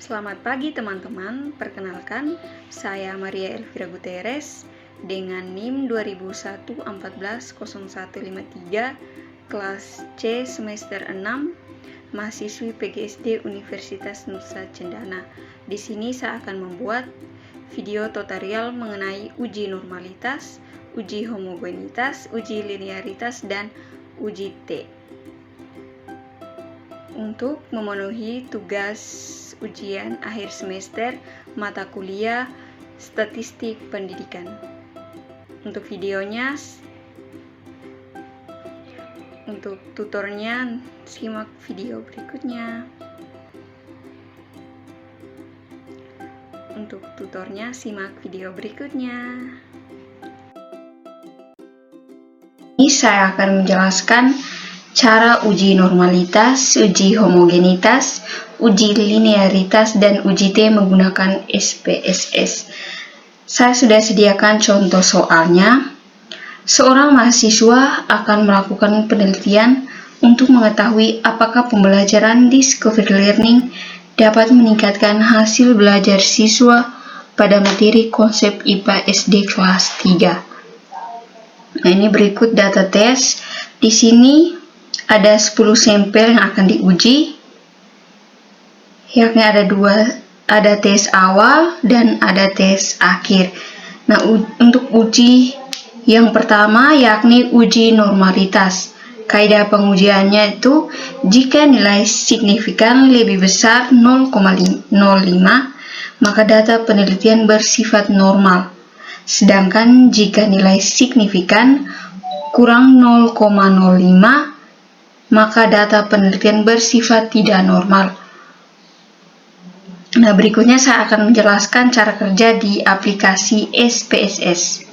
Selamat pagi teman-teman, perkenalkan saya Maria Elvira Guterres dengan NIM 2001-140153 kelas C semester 6 mahasiswi PGSD Universitas Nusa Cendana. Di sini saya akan membuat video tutorial mengenai uji normalitas, uji homogenitas, uji linearitas, dan uji T. Untuk memenuhi tugas ujian akhir semester mata kuliah Statistik Pendidikan. Untuk videonya, untuk tutornya, simak video berikutnya. Untuk tutornya, simak video berikutnya. Ini saya akan menjelaskan cara uji normalitas, uji homogenitas, uji linearitas, dan uji T menggunakan SPSS. Saya sudah sediakan contoh soalnya. Seorang mahasiswa akan melakukan penelitian untuk mengetahui apakah pembelajaran discovery learning dapat meningkatkan hasil belajar siswa pada materi konsep IPA SD kelas 3. Nah, ini berikut data tes. Di sini ada 10 sampel yang akan diuji, yakni ada tes awal dan ada tes akhir. Nah, untuk uji yang pertama yakni uji normalitas. Kaidah pengujiannya itu jika nilai signifikan lebih besar 0,05 maka data penelitian bersifat normal. Sedangkan jika nilai signifikan kurang 0,05 maka data penelitian bersifat tidak normal. Nah, berikutnya saya akan menjelaskan cara kerja di aplikasi SPSS.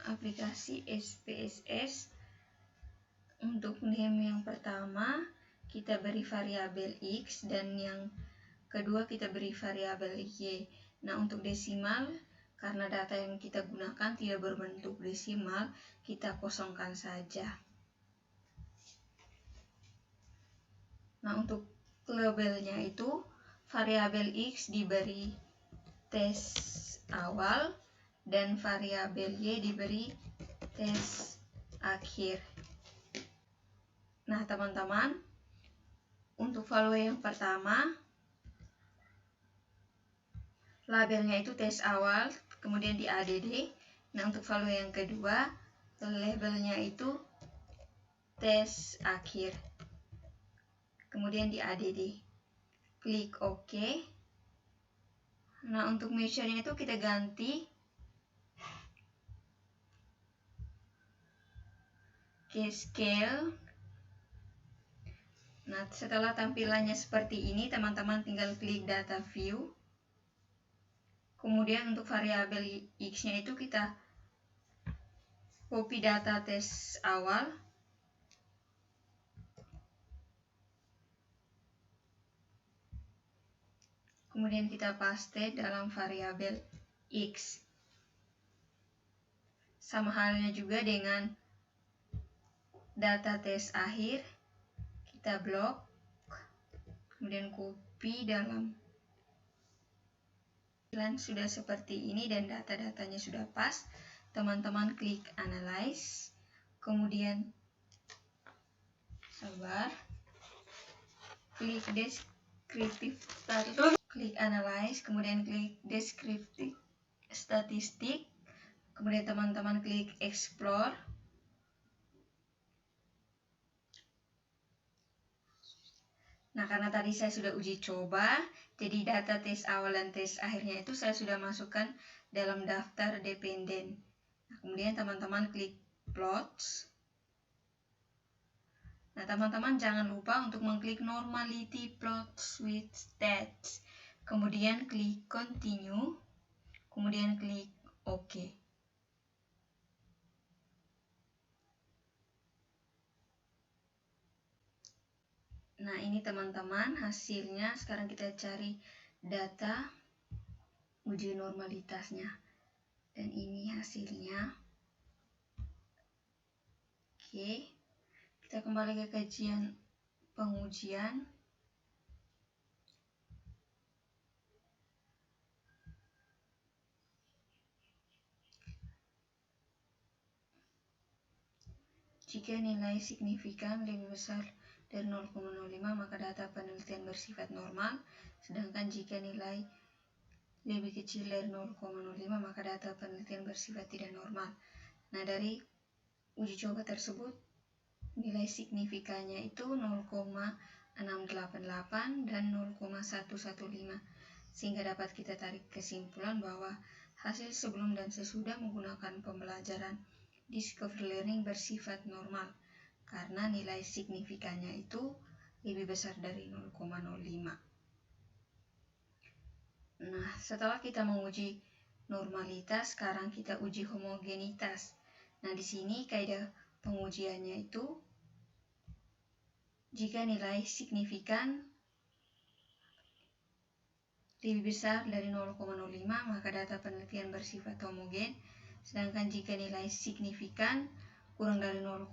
Aplikasi SPSS, untuk name yang pertama kita beri variabel X dan yang kedua kita beri variabel Y. Nah, untuk desimal, karena data yang kita gunakan tidak berbentuk desimal, kita kosongkan saja. Nah, untuk labelnya itu variabel X diberi tes awal dan variabel Y diberi tes akhir. Nah, teman-teman, untuk value yang pertama labelnya itu tes awal, kemudian di ADD. Nah, untuk value yang kedua labelnya itu tes akhir, kemudian di ADD. Klik OK. Nah, untuk measure-nya itu kita ganti ke scale. Nah, setelah tampilannya seperti ini, teman-teman tinggal klik data view. Kemudian untuk variabel X-nya itu kita copy data tes awal. Kemudian kita paste dalam variabel X. Sama halnya juga dengan data tes akhir. Kita blok, kemudian copy dalam. Sudah seperti ini dan data-datanya sudah pas. Teman-teman klik analyze, kemudian klik descriptive statistik, klik analyze, kemudian klik descriptive statistik, kemudian teman-teman klik explore. Nah, karena tadi saya sudah uji coba, jadi data tes awal dan tes akhirnya itu saya sudah masukkan dalam daftar dependen. Nah, kemudian teman-teman klik plots. Nah, teman-teman jangan lupa untuk mengklik normality plots with stats. Kemudian klik continue, kemudian klik OK. Nah, ini teman-teman hasilnya. Sekarang kita cari data uji normalitasnya. Dan ini hasilnya. Oke. Kita kembali ke kajian pengujian. Jika nilai signifikan lebih besar dari 0,05 maka data penelitian bersifat normal, sedangkan jika nilai lebih kecil dari 0,05 maka data penelitian bersifat tidak normal. Nah, dari uji coba tersebut nilai signifikannya itu 0,688 dan 0,115, sehingga dapat kita tarik kesimpulan bahwa hasil sebelum dan sesudah menggunakan pembelajaran discovery learning bersifat normal karena nilai signifikannya itu lebih besar dari 0,05. Nah, setelah kita menguji normalitas, sekarang kita uji homogenitas. Nah, di sini kaidah pengujiannya itu jika nilai signifikan lebih besar dari 0,05 maka data penelitian bersifat homogen, sedangkan jika nilai signifikan kurang dari 0,05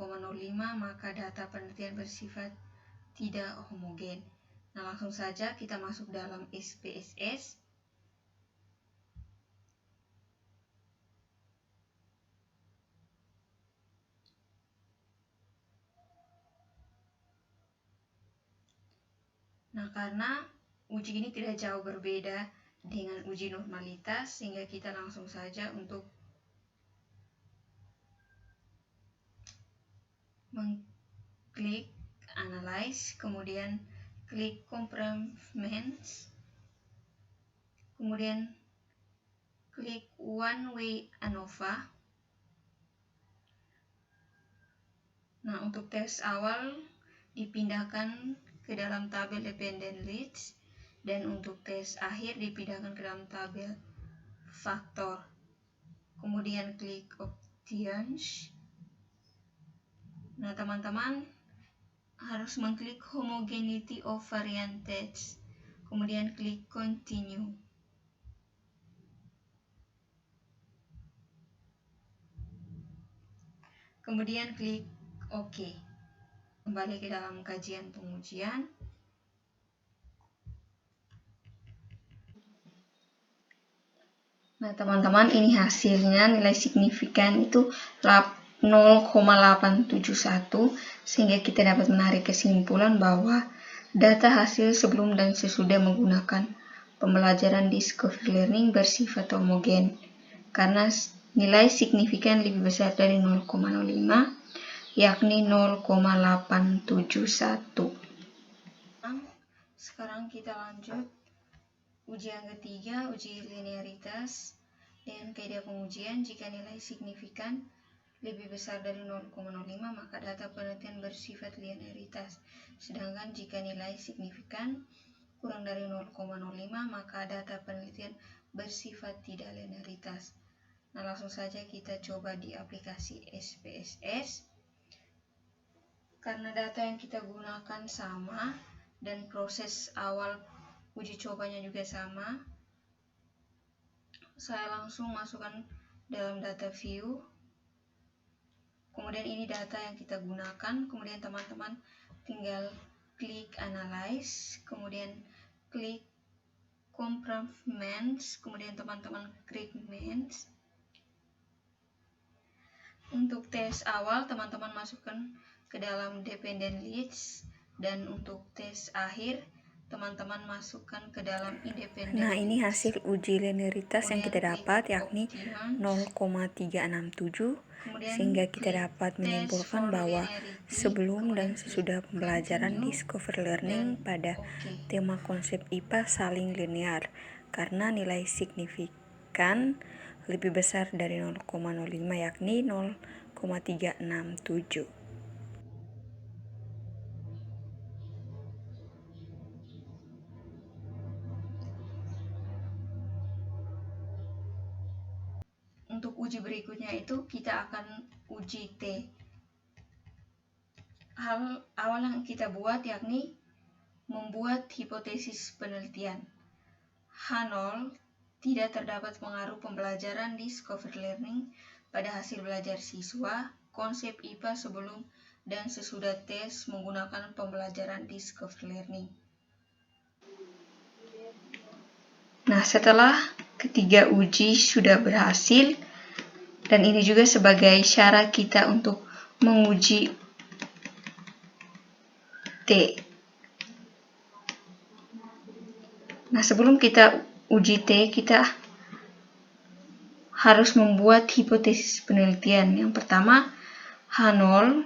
maka data penelitian bersifat tidak homogen. Nah, langsung saja kita masuk dalam SPSS. Nah, karena uji ini tidak jauh berbeda dengan uji normalitas, sehingga kita langsung saja untuk mengklik Analyze, kemudian klik Complements, kemudian klik One Way ANOVA. Nah, untuk tes awal dipindahkan ke dalam tabel Dependent Leads, dan untuk tes akhir dipindahkan ke dalam tabel Faktor. Kemudian klik Options. Nah, teman-teman harus mengklik Homogeneity of Variant Test, kemudian klik Continue. Kemudian klik OK. Kembali ke dalam kajian pengujian. Nah, teman-teman, ini hasilnya. Nilai signifikan itu 0,871, sehingga kita dapat menarik kesimpulan bahwa data hasil sebelum dan sesudah menggunakan pembelajaran discovery learning bersifat homogen karena nilai signifikan lebih besar dari 0,05, yakni 0,871. Sekarang kita lanjut uji yang ketiga, uji linearitas dengan kaidah pengujian. Jika nilai signifikan lebih besar dari 0,05 maka data penelitian bersifat linearitas, sedangkan jika nilai signifikan kurang dari 0,05 maka data penelitian bersifat tidak linearitas. Nah, langsung saja kita coba di aplikasi SPSS. Karena data yang kita gunakan sama dan proses awal uji cobanya juga sama, saya langsung masukkan dalam data view. Kemudian ini data yang kita gunakan, kemudian teman-teman tinggal klik Analyze, kemudian klik Complements, kemudian teman-teman klik Mens. Untuk tes awal teman-teman masukkan ke dalam Dependent Leads, dan untuk tes akhir teman-teman masukkan ke dalam Independent Leads. Nah, ini hasil uji linearitas yang kita dapat, yakni 0,367, sehingga kita dapat menyimpulkan bahwa sebelum dan sesudah pembelajaran discovery learning pada tema konsep IPA saling linear karena nilai signifikan lebih besar dari 0,05, yakni 0,367. Untuk uji berikutnya itu kita akan uji T. Hal awal yang kita buat yakni membuat hipotesis penelitian. H0 tidak terdapat pengaruh pembelajaran discovery learning pada hasil belajar siswa, konsep IPA sebelum dan sesudah tes menggunakan pembelajaran discovery learning. Nah, setelah ketiga uji sudah berhasil, dan ini juga sebagai syarat kita untuk menguji T. Nah, sebelum kita uji T, kita harus membuat hipotesis penelitian. Yang pertama, H0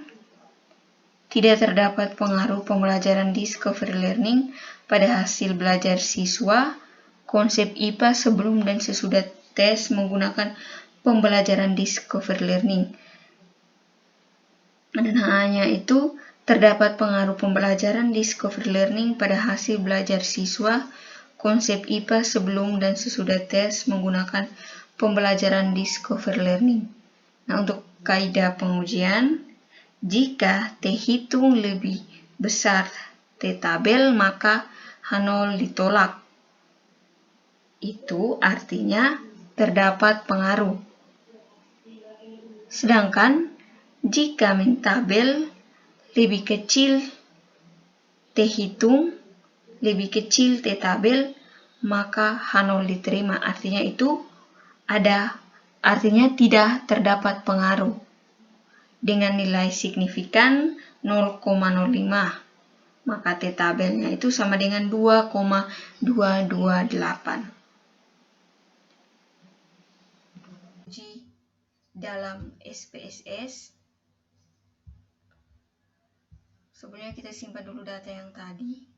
tidak terdapat pengaruh pembelajaran discovery learning pada hasil belajar siswa. Konsep IPA sebelum dan sesudah tes menggunakan pembelajaran discovery learning. Dan H-nya itu terdapat pengaruh pembelajaran discovery learning pada hasil belajar siswa. Konsep IPA sebelum dan sesudah tes menggunakan pembelajaran discovery learning. Nah, untuk kaidah pengujian, jika T hitung lebih besar T tabel, maka H0 ditolak. Itu artinya terdapat pengaruh. Sedangkan jika min tabel lebih kecil T hitung lebih kecil T tabel, maka H0 diterima. Artinya tidak terdapat pengaruh dengan nilai signifikan 0,05. Maka T tabelnya itu sama dengan 2,228. Uji dalam SPSS. Sebelumnya kita simpan dulu data yang tadi.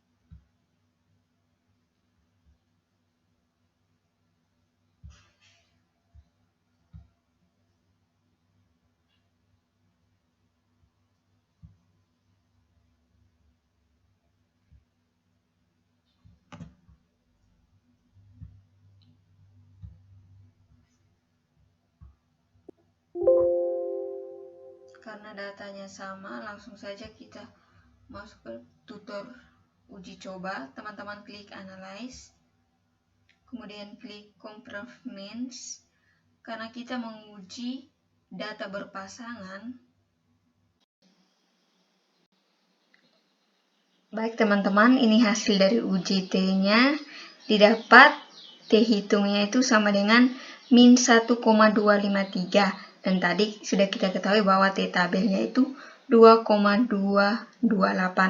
Karena datanya sama, langsung saja kita masuk ke tutor uji coba. Teman-teman klik analyze, kemudian klik compartments. Karena kita menguji data berpasangan. Baik teman-teman, ini hasil dari uji T-nya. Didapat T hitungnya itu sama dengan min 1,253. Dan tadi sudah kita ketahui bahwa T tabelnya itu 2,228.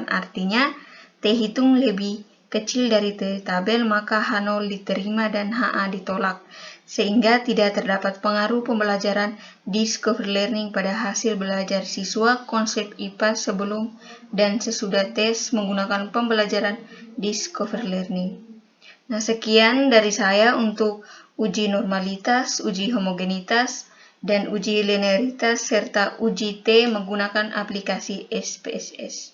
Artinya T hitung lebih kecil dari T tabel, maka H0 diterima dan HA ditolak. Sehingga tidak terdapat pengaruh pembelajaran discovery learning pada hasil belajar siswa. Konsep IPA sebelum dan sesudah tes menggunakan pembelajaran discovery learning. Nah, sekian dari saya untuk uji normalitas, uji homogenitas, dan uji linearitas serta uji T menggunakan aplikasi SPSS.